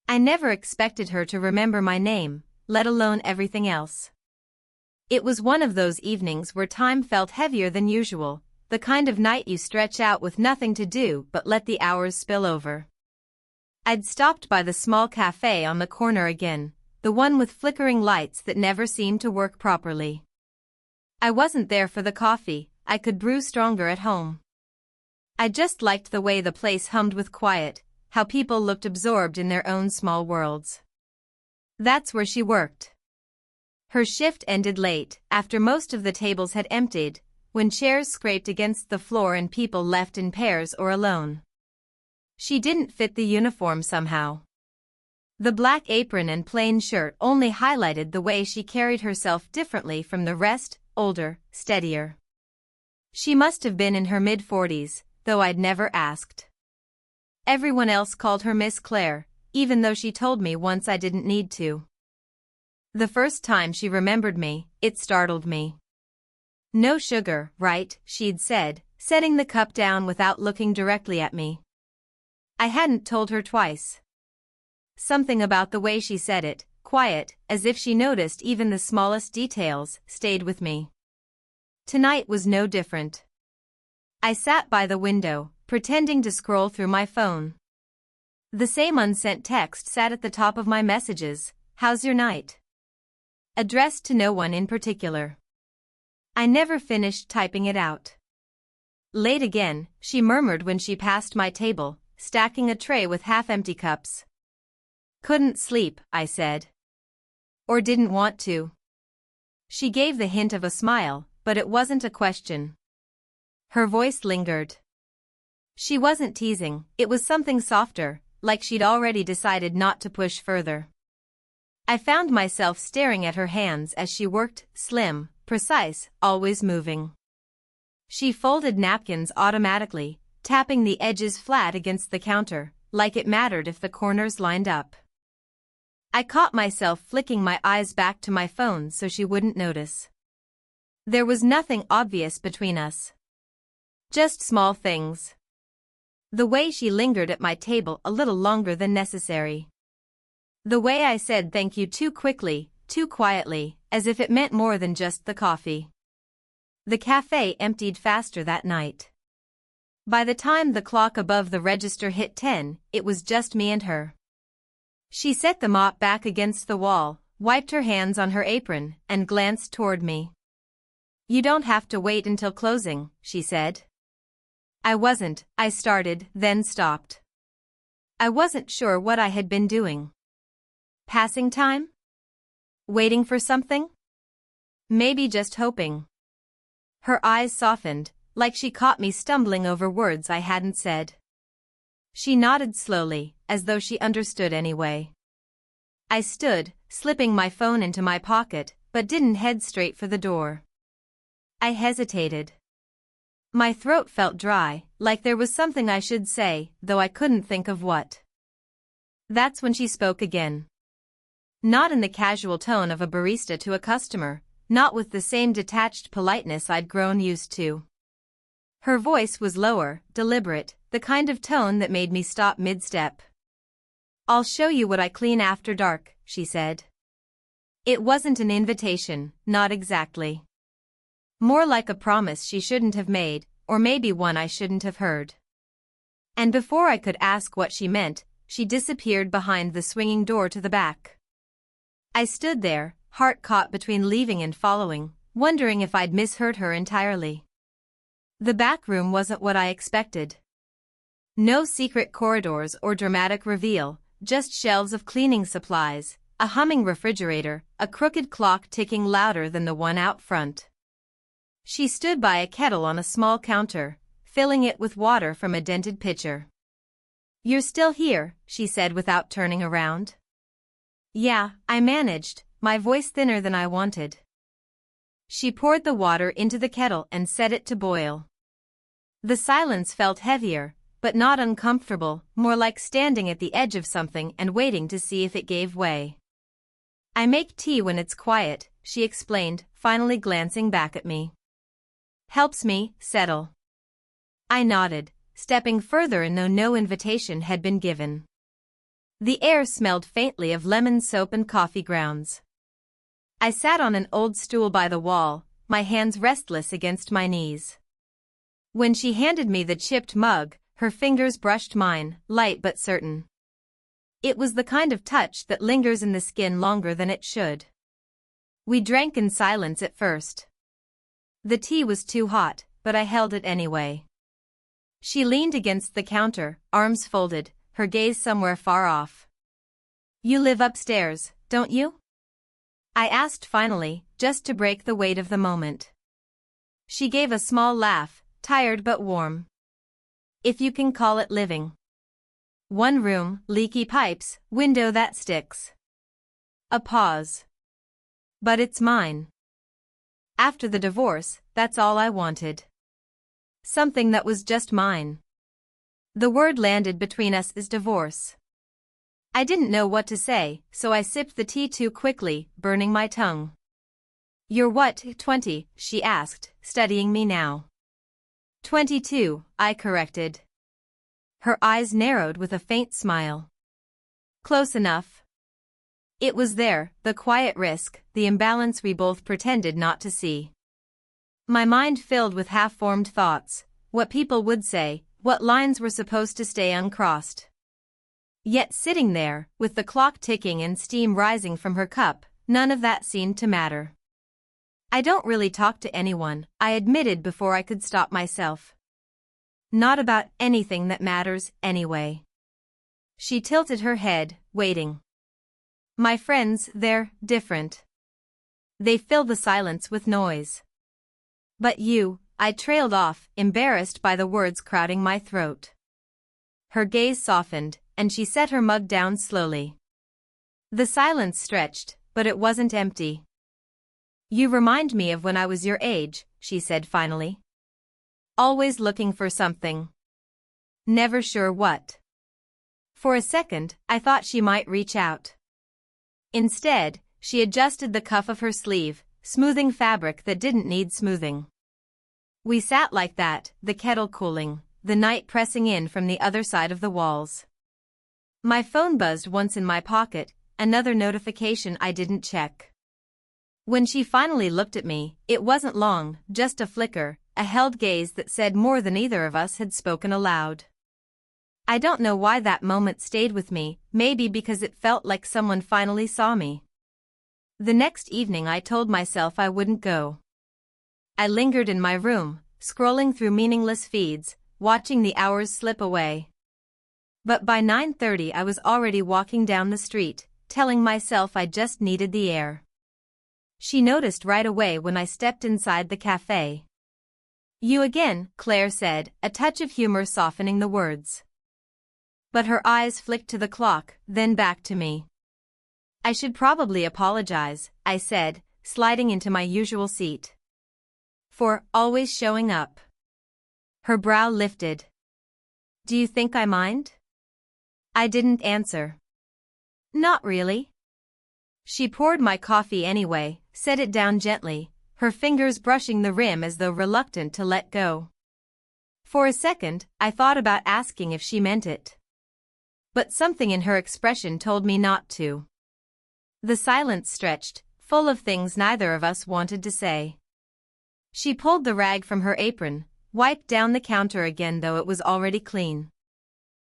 I never expected her to remember my name, let alone everything else. It was one of those evenings where time felt heavier than usual, the kind of night you stretch out with nothing to do but let the hours spill over. I'd stopped by the small cafe on the corner again, the one with flickering lights that never seemed to work properly. I wasn't there for the coffee, I could brew stronger at home. I just liked the way the place hummed with quiet, how people looked absorbed in their own small worlds. That's where she worked. Her shift ended late, after most of the tables had emptied, when chairs scraped against the floor and people left in pairs or alone. She didn't fit the uniform somehow. The black apron and plain shirt only highlighted the way she carried herself differently from the rest, older, steadier. She must have been in her mid-40s, though I'd never asked. Everyone else called her Miss Claire, even though she told me once I didn't need to. The first time she remembered me, it startled me. "No sugar, right?" she'd said, setting the cup down without looking directly at me. I hadn't told her twice. Something about the way she said it, quiet, as if she noticed even the smallest details, stayed with me. Tonight was no different. I sat by the window, pretending to scroll through my phone. The same unsent text sat at the top of my messages, "How's your night?" Addressed to no one in particular. I never finished typing it out. "Late again," she murmured when she passed my table, stacking a tray with half-empty cups. "Couldn't sleep," I said. "Or didn't want to." She gave the hint of a smile, but it wasn't a question. Her voice lingered. She wasn't teasing, it was something softer, like she'd already decided not to push further. I found myself staring at her hands as she worked, slim, precise, always moving. She folded napkins automatically, tapping the edges flat against the counter, like it mattered if the corners lined up. I caught myself flicking my eyes back to my phone so she wouldn't notice. There was nothing obvious between us. Just small things. The way she lingered at my table a little longer than necessary. The way I said thank you too quickly, too quietly, as if it meant more than just the coffee. The cafe emptied faster that night. By the time the clock above the register hit 10, it was just me and her. She set the mop back against the wall, wiped her hands on her apron, and glanced toward me. "You don't have to wait until closing," she said. I started, then stopped. I wasn't sure what I had been doing. Passing time? Waiting for something? Maybe just hoping. Her eyes softened, like she caught me stumbling over words I hadn't said. She nodded slowly, as though she understood anyway. I stood, slipping my phone into my pocket, but didn't head straight for the door. I hesitated. My throat felt dry, like there was something I should say, though I couldn't think of what. That's when she spoke again. Not in the casual tone of a barista to a customer, not with the same detached politeness I'd grown used to. Her voice was lower, deliberate, the kind of tone that made me stop mid-step. "I'll show you what I clean after dark," she said. It wasn't an invitation, not exactly. More like a promise she shouldn't have made, or maybe one I shouldn't have heard. And before I could ask what she meant, she disappeared behind the swinging door to the back. I stood there, heart caught between leaving and following, wondering if I'd misheard her entirely. The back room wasn't what I expected. No secret corridors or dramatic reveal, just shelves of cleaning supplies, a humming refrigerator, a crooked clock ticking louder than the one out front. She stood by a kettle on a small counter, filling it with water from a dented pitcher. "You're still here," she said without turning around. "Yeah," I managed, my voice thinner than I wanted. She poured the water into the kettle and set it to boil. The silence felt heavier, but not uncomfortable, more like standing at the edge of something and waiting to see if it gave way. "I make tea when it's quiet," she explained, finally glancing back at me. "Helps me settle." I nodded, stepping further in though no invitation had been given. The air smelled faintly of lemon soap and coffee grounds. I sat on an old stool by the wall, my hands restless against my knees. When she handed me the chipped mug, her fingers brushed mine, light but certain. It was the kind of touch that lingers in the skin longer than it should. We drank in silence at first. The tea was too hot, but I held it anyway. She leaned against the counter, arms folded, her gaze somewhere far off. "You live upstairs, don't you?" I asked finally, just to break the weight of the moment. She gave a small laugh, tired but warm. "If you can call it living. 1 room, leaky pipes, window that sticks." A pause. "But it's mine. After the divorce, that's all I wanted. Something that was just mine." The word landed between us is divorce. I didn't know what to say, so I sipped the tea too quickly, burning my tongue. "You're what, 20, she asked, studying me now. 22, I corrected. Her eyes narrowed with a faint smile. "Close enough." It was there, the quiet risk, the imbalance we both pretended not to see. My mind filled with half-formed thoughts, what people would say, what lines were supposed to stay uncrossed. Yet sitting there, with the clock ticking and steam rising from her cup, none of that seemed to matter. "I don't really talk to anyone," I admitted before I could stop myself. "Not about anything that matters, anyway." She tilted her head, waiting. "My friends, they're different. They fill the silence with noise." "But you," I trailed off, embarrassed by the words crowding my throat. Her gaze softened, and she set her mug down slowly. The silence stretched, but it wasn't empty. "You remind me of when I was your age," she said finally. "Always looking for something. Never sure what." For a second, I thought she might reach out. Instead, she adjusted the cuff of her sleeve, smoothing fabric that didn't need smoothing. We sat like that, the kettle cooling, the night pressing in from the other side of the walls. My phone buzzed once in my pocket, another notification I didn't check. When she finally looked at me, it wasn't long, just a flicker, a held gaze that said more than either of us had spoken aloud. I don't know why that moment stayed with me, maybe because it felt like someone finally saw me. The next evening I told myself I wouldn't go. I lingered in my room, scrolling through meaningless feeds, watching the hours slip away. But by 9:30 I was already walking down the street, telling myself I just needed the air. She noticed right away when I stepped inside the cafe. "You again," Claire said, a touch of humor softening the words. But her eyes flicked to the clock, then back to me. "I should probably apologize," I said, sliding into my usual seat. "For always showing up." Her brow lifted. "Do you think I mind?" I didn't answer. "Not really." She poured my coffee anyway, set it down gently, her fingers brushing the rim as though reluctant to let go. For a second, I thought about asking if she meant it. But something in her expression told me not to. The silence stretched, full of things neither of us wanted to say. She pulled the rag from her apron, wiped down the counter again though it was already clean.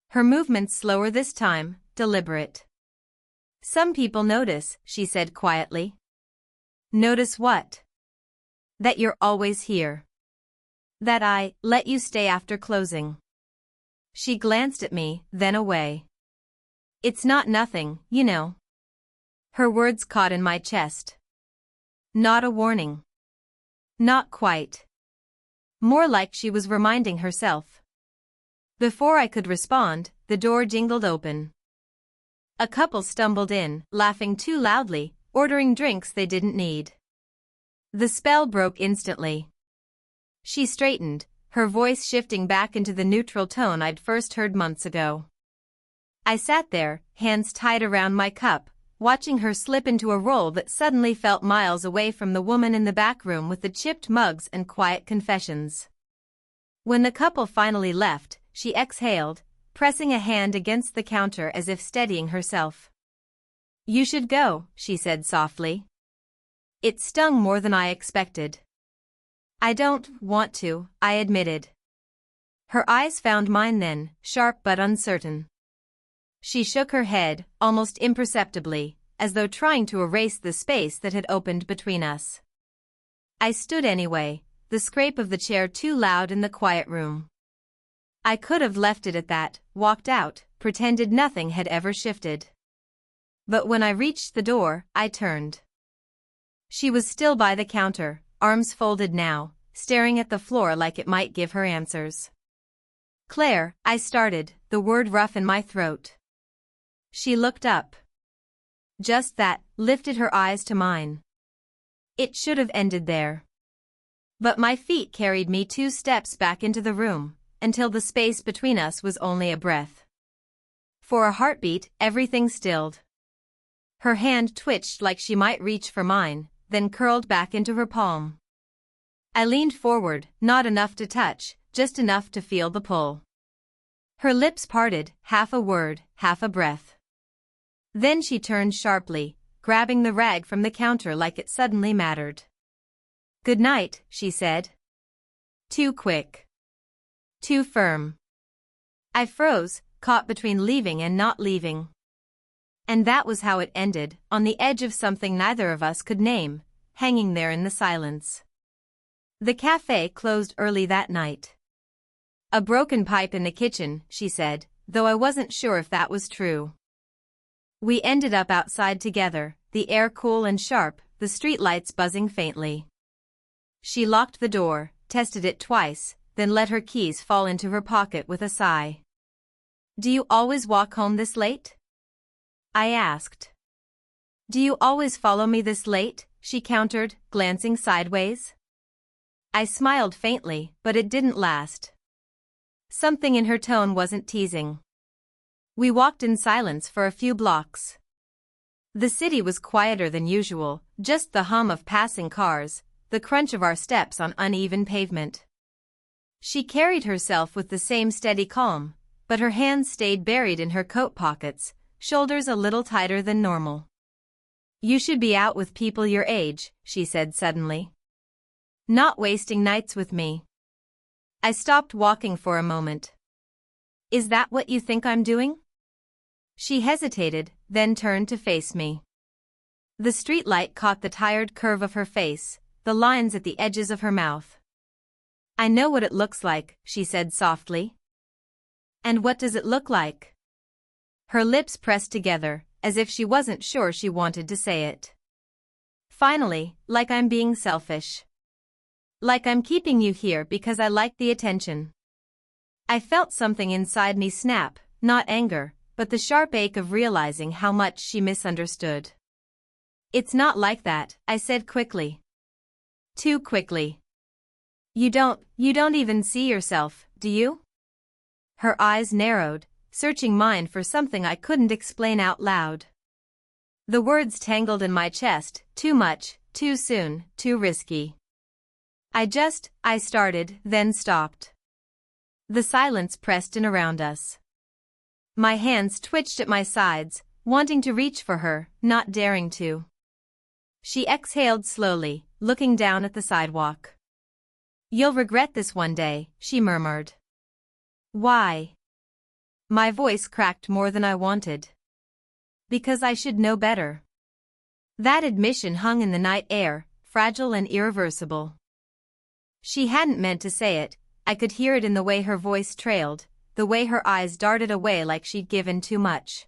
Her movements slower this time, deliberate. "Some people notice," she said quietly. "Notice what?" "That you're always here. That I let you stay after closing." She glanced at me, then away. "It's not nothing, you know." Her words caught in my chest. Not a warning. Not quite. More like she was reminding herself. Before I could respond, the door jingled open. A couple stumbled in, laughing too loudly, ordering drinks they didn't need. The spell broke instantly. She straightened, her voice shifting back into the neutral tone I'd first heard months ago. I sat there, hands tied around my cup, watching her slip into a role that suddenly felt miles away from the woman in the back room with the chipped mugs and quiet confessions. When the couple finally left, she exhaled, pressing a hand against the counter as if steadying herself. "You should go," she said softly. It stung more than I expected. "I don't want to," I admitted. Her eyes found mine then, sharp but uncertain. She shook her head, almost imperceptibly, as though trying to erase the space that had opened between us. I stood anyway, the scrape of the chair too loud in the quiet room. I could have left it at that, walked out, pretended nothing had ever shifted. But when I reached the door, I turned. She was still by the counter, arms folded now, staring at the floor like it might give her answers. "Claire," I started, the word rough in my throat. She looked up. Just that, lifted her eyes to mine. It should have ended there. But my feet carried me 2 steps back into the room, until the space between us was only a breath. For a heartbeat, everything stilled. Her hand twitched like she might reach for mine, then curled back into her palm. I leaned forward, not enough to touch, just enough to feel the pull. Her lips parted, half a word, half a breath. Then she turned sharply, grabbing the rag from the counter like it suddenly mattered. "Good night," she said. Too quick. Too firm. I froze, caught between leaving and not leaving. And that was how it ended, on the edge of something neither of us could name, hanging there in the silence. The cafe closed early that night. "A broken pipe in the kitchen," she said, though I wasn't sure if that was true. We ended up outside together, the air cool and sharp, the streetlights buzzing faintly. She locked the door, tested it twice, then let her keys fall into her pocket with a sigh. "Do you always walk home this late?" I asked. "Do you always follow me this late?" she countered, glancing sideways. I smiled faintly, but it didn't last. Something in her tone wasn't teasing. We walked in silence for a few blocks. The city was quieter than usual, just the hum of passing cars, the crunch of our steps on uneven pavement. She carried herself with the same steady calm, but her hands stayed buried in her coat pockets, shoulders a little tighter than normal. "You should be out with people your age," she said suddenly. "Not wasting nights with me." I stopped walking for a moment. "Is that what you think I'm doing?" She hesitated, then turned to face me. The streetlight caught the tired curve of her face, the lines at the edges of her mouth. "I know what it looks like," she said softly. "And what does it look like?" Her lips pressed together, as if she wasn't sure she wanted to say it. "Finally, like I'm being selfish. Like I'm keeping you here because I like the attention." I felt something inside me snap, not anger, but the sharp ache of realizing how much she misunderstood. "It's not like that," I said quickly. Too quickly. You don't even see yourself, do you?" Her eyes narrowed, searching mine for something I couldn't explain out loud. The words tangled in my chest, too much, too soon, too risky. I started, then stopped. The silence pressed in around us. My hands twitched at my sides, wanting to reach for her, not daring to. She exhaled slowly, looking down at the sidewalk. "You'll regret this one day," she murmured. "Why?" My voice cracked more than I wanted. "Because I should know better." That admission hung in the night air, fragile and irreversible. She hadn't meant to say it, I could hear it in the way her voice trailed, the way her eyes darted away like she'd given too much.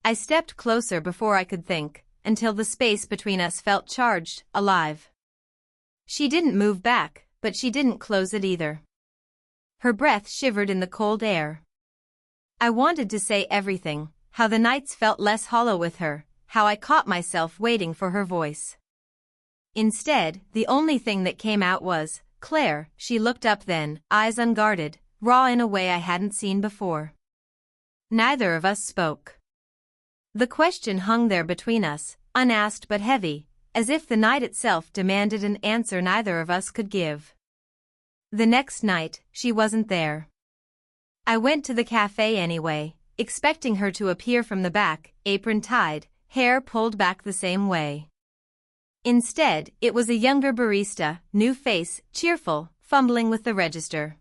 I stepped closer before I could think, until the space between us felt charged, alive. She didn't move back, but she didn't close it either. Her breath shivered in the cold air. I wanted to say everything, how the nights felt less hollow with her, how I caught myself waiting for her voice. Instead, the only thing that came out was, "Claire." She looked up then, eyes unguarded, raw in a way I hadn't seen before. Neither of us spoke. The question hung there between us, unasked but heavy, as if the night itself demanded an answer neither of us could give. The next night, she wasn't there. I went to the cafe anyway, expecting her to appear from the back, apron tied, hair pulled back the same way. Instead, it was a younger barista, new face, cheerful, fumbling with the register.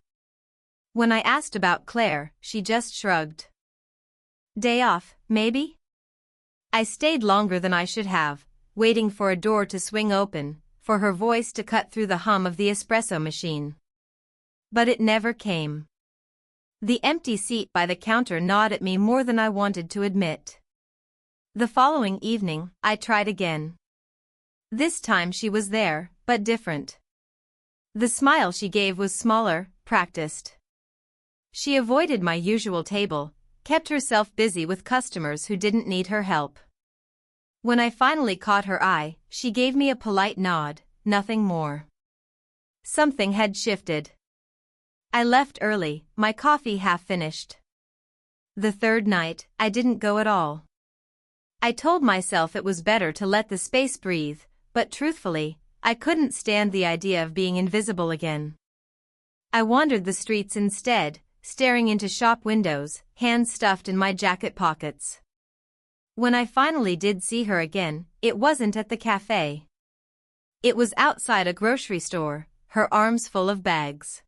When I asked about Claire, she just shrugged. Day off, maybe? I stayed longer than I should have, waiting for a door to swing open, for her voice to cut through the hum of the espresso machine. But it never came. The empty seat by the counter gnawed at me more than I wanted to admit. The following evening, I tried again. This time she was there, but different. The smile she gave was smaller, practiced. She avoided my usual table, kept herself busy with customers who didn't need her help. When I finally caught her eye, she gave me a polite nod, nothing more. Something had shifted. I left early, my coffee half finished. The third night, I didn't go at all. I told myself it was better to let the space breathe, but truthfully, I couldn't stand the idea of being invisible again. I wandered the streets instead, staring into shop windows, hands stuffed in my jacket pockets. When I finally did see her again, it wasn't at the cafe. It was outside a grocery store, her arms full of bags.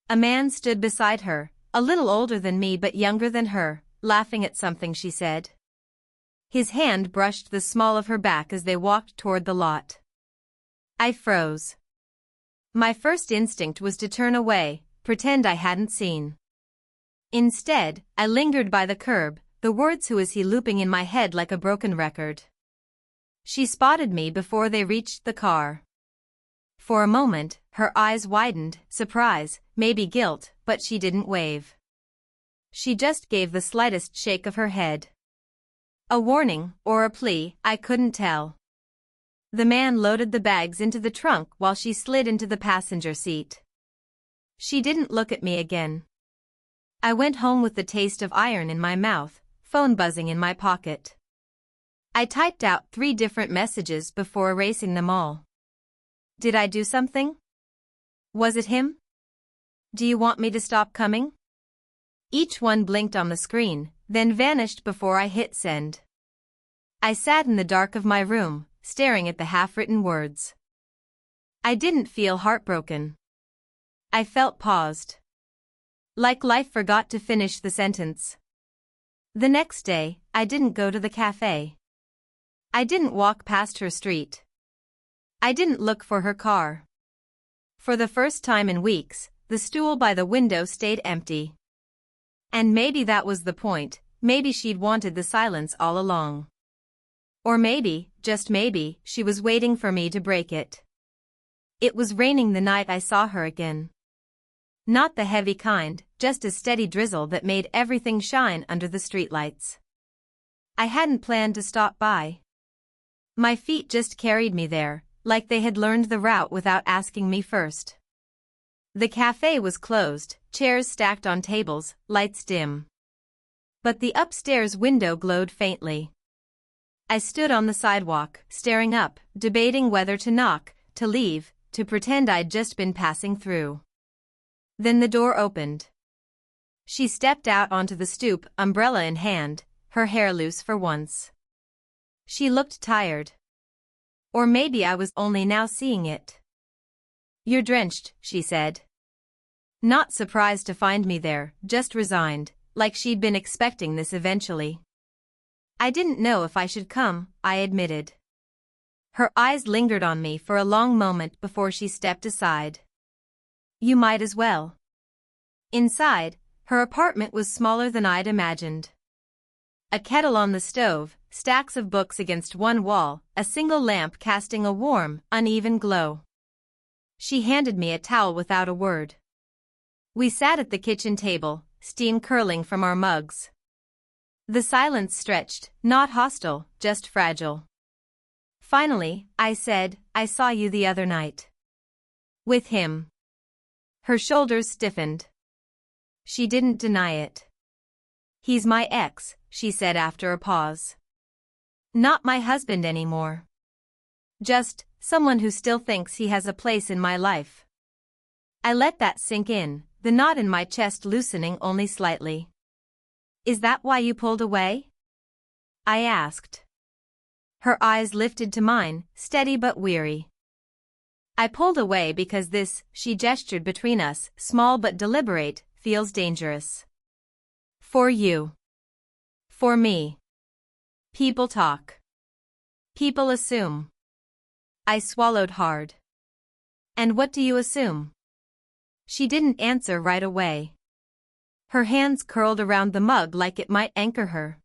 A man stood beside her, a little older than me but younger than her, laughing at something she said. His hand brushed the small of her back as they walked toward the lot. I froze. My first instinct was to turn away, pretend I hadn't seen. Instead, I lingered by the curb, the words "who is he" looping in my head like a broken record. She spotted me before they reached the car. For a moment, her eyes widened, surprise, maybe guilt, but she didn't wave. She just gave the slightest shake of her head. A warning, or a plea, I couldn't tell. The man loaded the bags into the trunk while she slid into the passenger seat. She didn't look at me again. I went home with the taste of iron in my mouth, phone buzzing in my pocket. I typed out 3 different messages before erasing them all. Did I do something? Was it him? Do you want me to stop coming? Each one blinked on the screen, then vanished before I hit send. I sat in the dark of my room, staring at the half-written words. I didn't feel heartbroken. I felt paused. Like life forgot to finish the sentence. The next day, I didn't go to the cafe. I didn't walk past her street. I didn't look for her car. For the first time in weeks, the stool by the window stayed empty. And maybe that was the point, maybe she'd wanted the silence all along. Or maybe, just maybe, she was waiting for me to break it. It was raining the night I saw her again. Not the heavy kind, just a steady drizzle that made everything shine under the streetlights. I hadn't planned to stop by. My feet just carried me there, like they had learned the route without asking me first. The cafe was closed, chairs stacked on tables, lights dim. But the upstairs window glowed faintly. I stood on the sidewalk, staring up, debating whether to knock, to leave, to pretend I'd just been passing through. Then the door opened. She stepped out onto the stoop, umbrella in hand, her hair loose for once. She looked tired. Or maybe I was only now seeing it. "You're drenched," she said. Not surprised to find me there, just resigned, like she'd been expecting this eventually. I didn't know if I should come, I admitted. Her eyes lingered on me for a long moment before she stepped aside. "You might as well." Inside, her apartment was smaller than I'd imagined. A kettle on the stove, stacks of books against one wall, a single lamp casting a warm, uneven glow. She handed me a towel without a word. We sat at the kitchen table, steam curling from our mugs. The silence stretched, not hostile, just fragile. Finally, I said, "I saw you the other night." "With him." Her shoulders stiffened. She didn't deny it. "He's my ex," she said after a pause. "Not my husband anymore. Just someone who still thinks he has a place in my life." I let that sink in, the knot in my chest loosening only slightly. "Is that why you pulled away?" I asked. Her eyes lifted to mine, steady but weary. "I pulled away because this," she gestured between us, small but deliberate, "feels dangerous. For you. For me. People talk. People assume." I swallowed hard. "And what do you assume?" She didn't answer right away. Her hands curled around the mug like it might anchor her.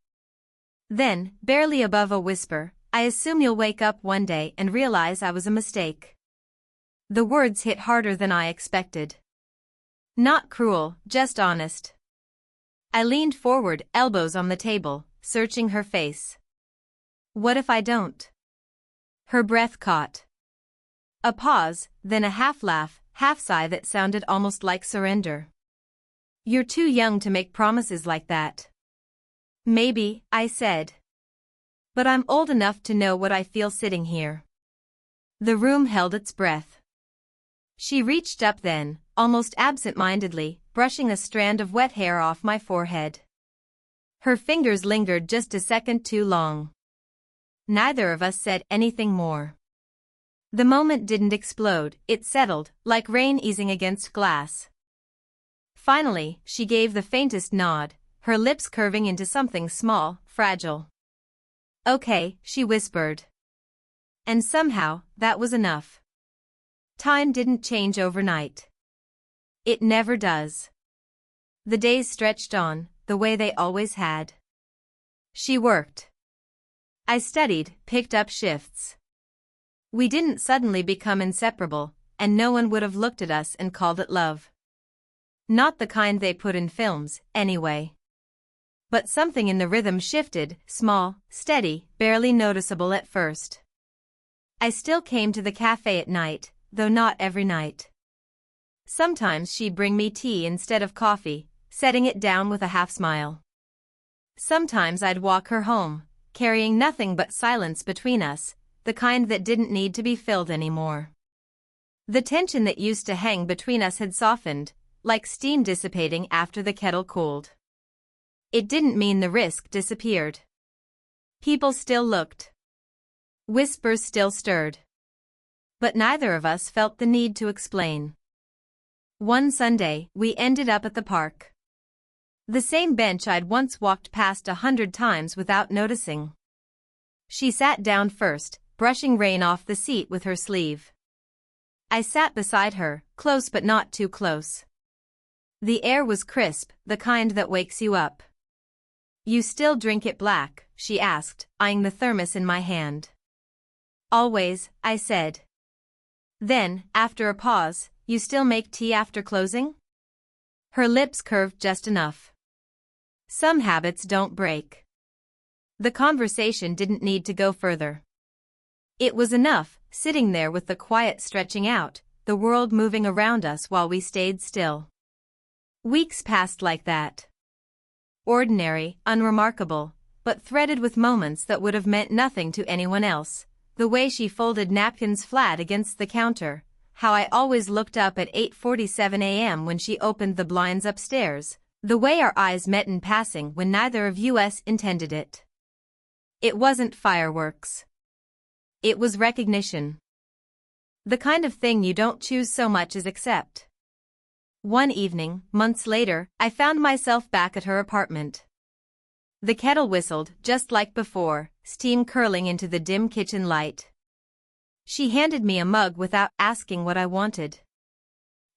Then, barely above a whisper, "I assume you'll wake up one day and realize I was a mistake." The words hit harder than I expected. Not cruel, just honest. I leaned forward, elbows on the table, searching her face. "What if I don't?" Her breath caught. A pause, then a half-laugh, half-sigh that sounded almost like surrender. "You're too young to make promises like that." "Maybe," I said. "But I'm old enough to know what I feel sitting here." The room held its breath. She reached up then, almost absent-mindedly, brushing a strand of wet hair off my forehead. Her fingers lingered just a second too long. Neither of us said anything more. The moment didn't explode, it settled, like rain easing against glass. Finally, she gave the faintest nod, her lips curving into something small, fragile. "Okay," she whispered. And somehow, that was enough. Time didn't change overnight. It never does. The days stretched on, the way they always had. She worked. I studied, picked up shifts. We didn't suddenly become inseparable, and no one would have looked at us and called it love. Not the kind they put in films, anyway. But something in the rhythm shifted, small, steady, barely noticeable at first. I still came to the cafe at night, though not every night. Sometimes she'd bring me tea instead of coffee, setting it down with a half-smile. Sometimes I'd walk her home, carrying nothing but silence between us, the kind that didn't need to be filled anymore. The tension that used to hang between us had softened, like steam dissipating after the kettle cooled. It didn't mean the risk disappeared. People still looked. Whispers still stirred. But neither of us felt the need to explain. One Sunday, we ended up at the park. The same bench I'd once walked past 100 times without noticing. She sat down first, brushing rain off the seat with her sleeve. I sat beside her, close but not too close. The air was crisp, the kind that wakes you up. "You still drink it black?" she asked, eyeing the thermos in my hand. "Always," I said. Then, after a pause, "You still make tea after closing?" Her lips curved just enough. Some habits don't break. The conversation didn't need to go further. It was enough, sitting there with the quiet stretching out, the world moving around us while we stayed still. Weeks passed like that. Ordinary, unremarkable, but threaded with moments that would have meant nothing to anyone else. The way she folded napkins flat against the counter, how I always looked up at 8:47 a.m. when she opened the blinds upstairs, the way our eyes met in passing when neither of us intended it. It wasn't fireworks. It was recognition. The kind of thing you don't choose so much as accept. One evening, months later, I found myself back at her apartment. The kettle whistled, just like before, steam curling into the dim kitchen light. She handed me a mug without asking what I wanted.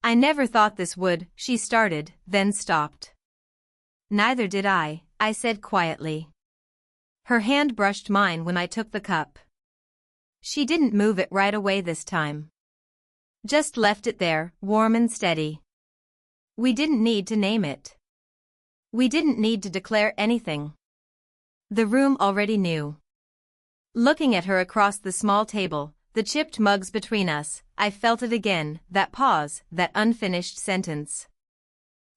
"I never thought this would," she started, then stopped. "Neither did I said quietly. Her hand brushed mine when I took the cup. She didn't move it right away this time. Just left it there, warm and steady. We didn't need to name it. We didn't need to declare anything. The room already knew. Looking at her across the small table, the chipped mugs between us, I felt it again, that pause, that unfinished sentence.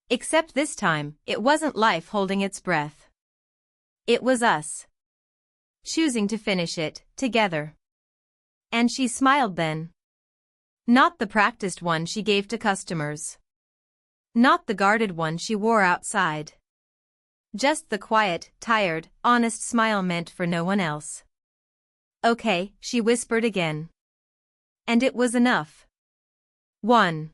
Except this time, it wasn't life holding its breath. It was us. Choosing to finish it, together. And she smiled then. Not the practiced one she gave to customers. Not the guarded one she wore outside. Just the quiet, tired, honest smile meant for no one else. Okay, she whispered again. And it was enough. 1.